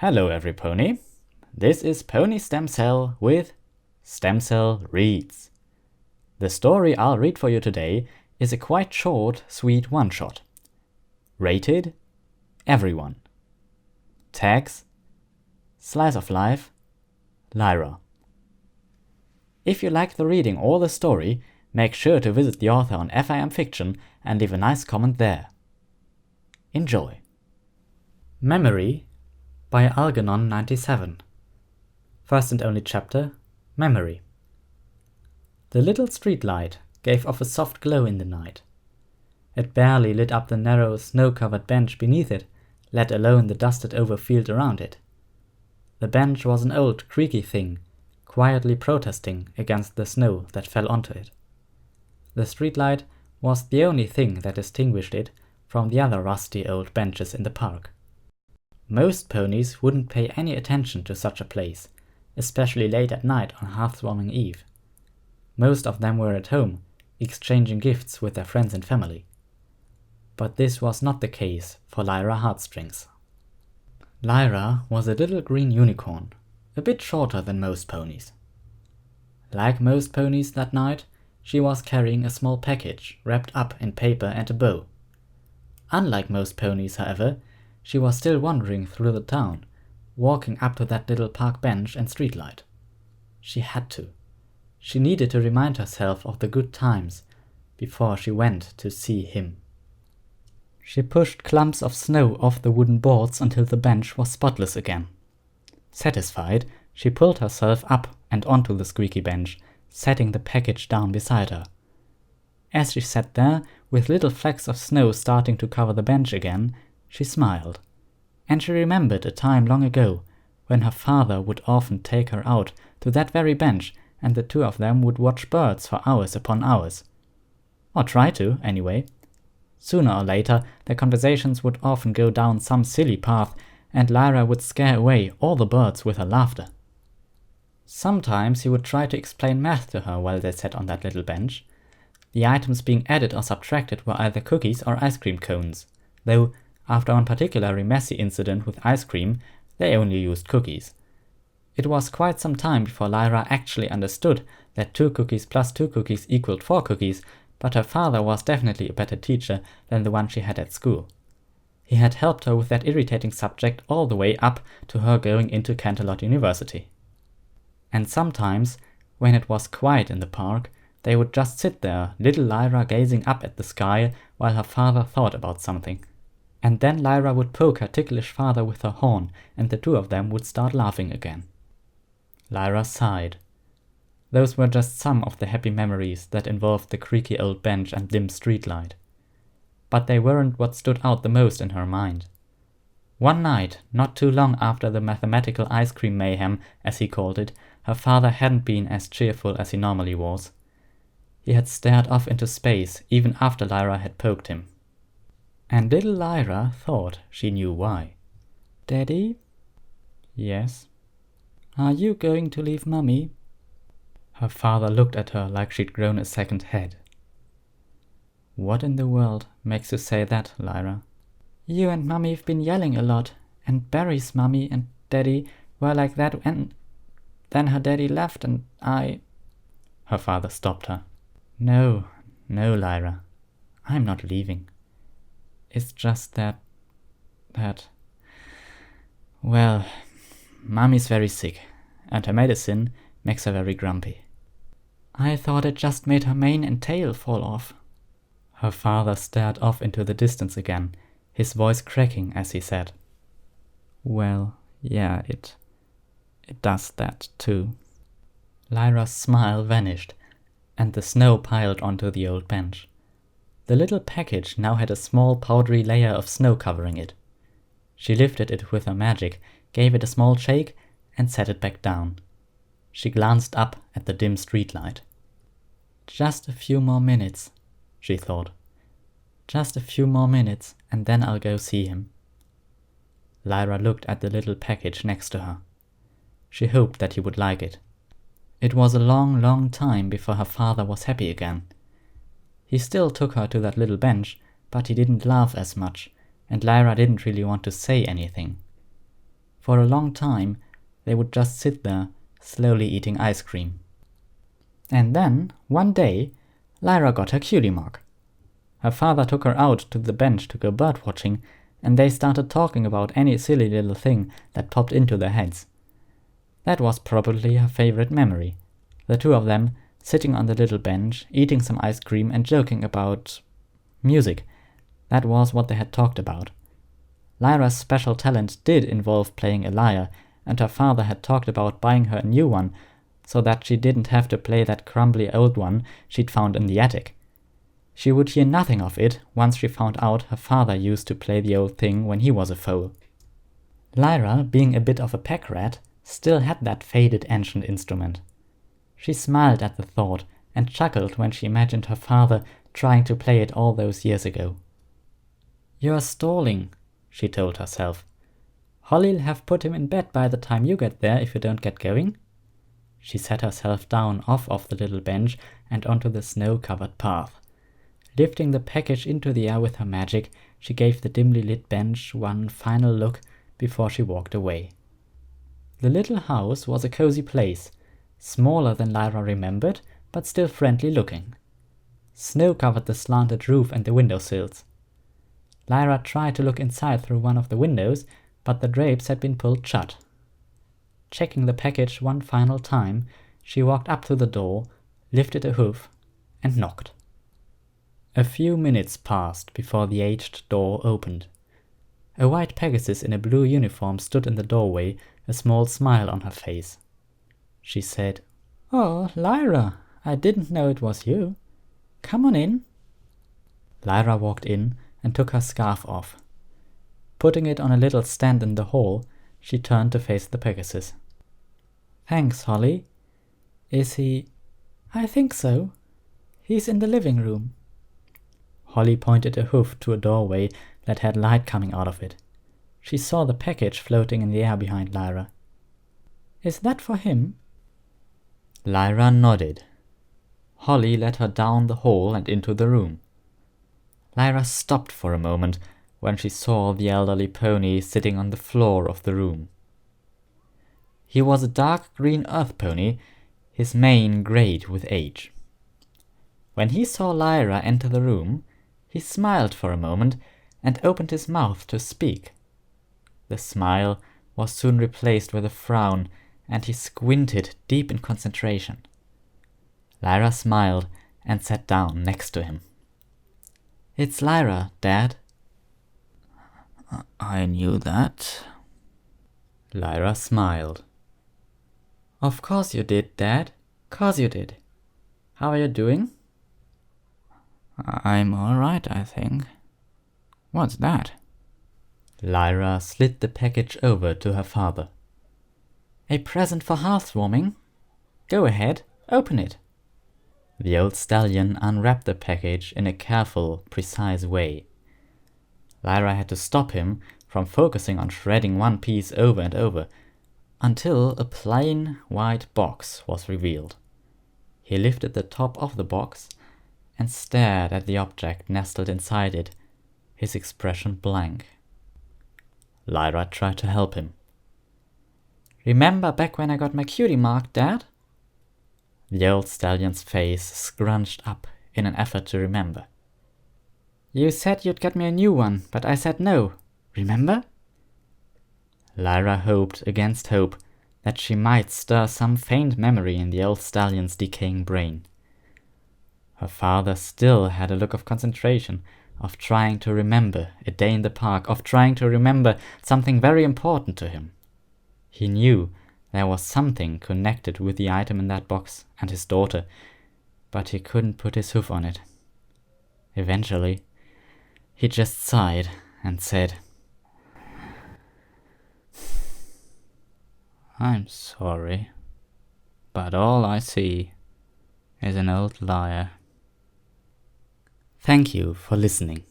Hello every pony, this is Pony Stem Cell with StemCellReads. The story I'll read for you today is a quite short, sweet one-shot. Rated everyone. Tags Slice of Life Lyra. If you like the reading or the story, make sure to visit the author on fanfiction and leave a nice comment there. Enjoy. Memory by Algernon97. First and only chapter, Memory. The little streetlight gave off a soft glow in the night. It barely lit up the narrow, snow-covered bench beneath it, let alone the dusted-over field around it. The bench was an old, creaky thing, quietly protesting against the snow that fell onto it. The streetlight was the only thing that distinguished it from the other rusty old benches in the park. Most ponies wouldn't pay any attention to such a place, especially late at night on hearth-warming eve. Most of them were at home, exchanging gifts with their friends and family. But this was not the case for Lyra Heartstrings. Lyra was a little green unicorn, a bit shorter than most ponies. Like most ponies that night, she was carrying a small package wrapped up in paper and a bow. Unlike most ponies, however, she was still wandering through the town, walking up to that little park bench and streetlight. She had to. She needed to remind herself of the good times before she went to see him. She pushed clumps of snow off the wooden boards until the bench was spotless again. Satisfied, she pulled herself up and onto the squeaky bench, setting the package down beside her. As she sat there, with little flecks of snow starting to cover the bench again, she smiled, and she remembered a time long ago when her father would often take her out to that very bench and the two of them would watch birds for hours upon hours. Or try to, anyway. Sooner or later, their conversations would often go down some silly path and Lyra would scare away all the birds with her laughter. Sometimes he would try to explain math to her while they sat on that little bench. The items being added or subtracted were either cookies or ice cream cones, though after one particularly messy incident with ice cream, they only used cookies. It was quite some time before Lyra actually understood that 2 cookies plus 2 cookies equaled 4 cookies, but her father was definitely a better teacher than the one she had at school. He had helped her with that irritating subject all the way up to her going into Canterlot University. And sometimes, when it was quiet in the park, they would just sit there, little Lyra gazing up at the sky while her father thought about something. And then Lyra would poke her ticklish father with her horn, and the two of them would start laughing again. Lyra sighed. Those were just some of the happy memories that involved the creaky old bench and dim streetlight. But they weren't what stood out the most in her mind. One night, not too long after the mathematical ice cream mayhem, as he called it, her father hadn't been as cheerful as he normally was. He had stared off into space even after Lyra had poked him. And little Lyra thought she knew why. "Daddy?" "Yes?" "Are you going to leave Mummy?" Her father looked at her like she'd grown a second head. "What in the world makes you say that, Lyra?" "You and Mummy've been yelling a lot, and Barry's Mummy and Daddy were like that, and then her daddy left and I—" Her father stopped her. No, Lyra. I'm not leaving. It's just that, well, Mummy's very sick, and her medicine makes her very grumpy." "I thought it just made her mane and tail fall off." Her father stared off into the distance again, his voice cracking as he said, "Well, yeah, it does that too." Lyra's smile vanished, and the snow piled onto the old bench. The little package now had a small powdery layer of snow covering it. She lifted it with her magic, gave it a small shake, and set it back down. She glanced up at the dim streetlight. "Just a few more minutes," she thought. "Just a few more minutes, and then I'll go see him." Lyra looked at the little package next to her. She hoped that he would like it. It was a long, long time before her father was happy again. He still took her to that little bench, but he didn't laugh as much, and Lyra didn't really want to say anything. For a long time, they would just sit there, slowly eating ice cream. And then, one day, Lyra got her cutie mark. Her father took her out to the bench to go bird watching, and they started talking about any silly little thing that popped into their heads. That was probably her favorite memory. The two of them sitting on the little bench, eating some ice cream and joking about music. That was what they had talked about. Lyra's special talent did involve playing a lyre, and her father had talked about buying her a new one so that she didn't have to play that crumbly old one she'd found in the attic. She would hear nothing of it once she found out her father used to play the old thing when he was a foal. Lyra, being a bit of a pack rat, still had that faded ancient instrument. She smiled at the thought and chuckled when she imagined her father trying to play it all those years ago. "You're stalling," she told herself. "Holly'll have put him in bed by the time you get there if you don't get going." She sat herself down off of the little bench and onto the snow-covered path. Lifting the package into the air with her magic, she gave the dimly lit bench one final look before she walked away. The little house was a cozy place, smaller than Lyra remembered, but still friendly looking. Snow covered the slanted roof and the windowsills. Lyra tried to look inside through one of the windows, but the drapes had been pulled shut. Checking the package one final time, she walked up to the door, lifted a hoof, and knocked. A few minutes passed before the aged door opened. A white Pegasus in a blue uniform stood in the doorway, a small smile on her face. She said, "Oh, Lyra, I didn't know it was you. Come on in." Lyra walked in and took her scarf off. Putting it on a little stand in the hall, she turned to face the Pegasus. "Thanks, Holly. Is he—" "I think so. He's in the living room." Holly pointed a hoof to a doorway that had light coming out of it. She saw the package floating in the air behind Lyra. "Is that for him?" Lyra nodded. Holly led her down the hall and into the room. Lyra stopped for a moment when she saw the elderly pony sitting on the floor of the room. He was a dark green earth pony, his mane grayed with age. When he saw Lyra enter the room, he smiled for a moment and opened his mouth to speak. The smile was soon replaced with a frown, and he squinted deep in concentration. Lyra smiled and sat down next to him. "It's Lyra, Dad." "I knew that." Lyra smiled. "Of course you did, Dad. Course you did. How are you doing?" "I'm all right, I think. What's that?" Lyra slid the package over to her father. "A present for housewarming. Go ahead, open it." The old stallion unwrapped the package in a careful, precise way. Lyra had to stop him from focusing on shredding one piece over and over, until a plain white box was revealed. He lifted the top of the box and stared at the object nestled inside it, his expression blank. Lyra tried to help him. "Remember back when I got my cutie mark, Dad?" The old stallion's face scrunched up in an effort to remember. "You said you'd get me a new one, but I said no. Remember?" Lyra hoped against hope that she might stir some faint memory in the old stallion's decaying brain. Her father still had a look of concentration, of trying to remember a day in the park, of trying to remember something very important to him. He knew there was something connected with the item in that box and his daughter, but he couldn't put his hoof on it. Eventually, he just sighed and said, "I'm sorry, but all I see is an old lyre." Thank you for listening.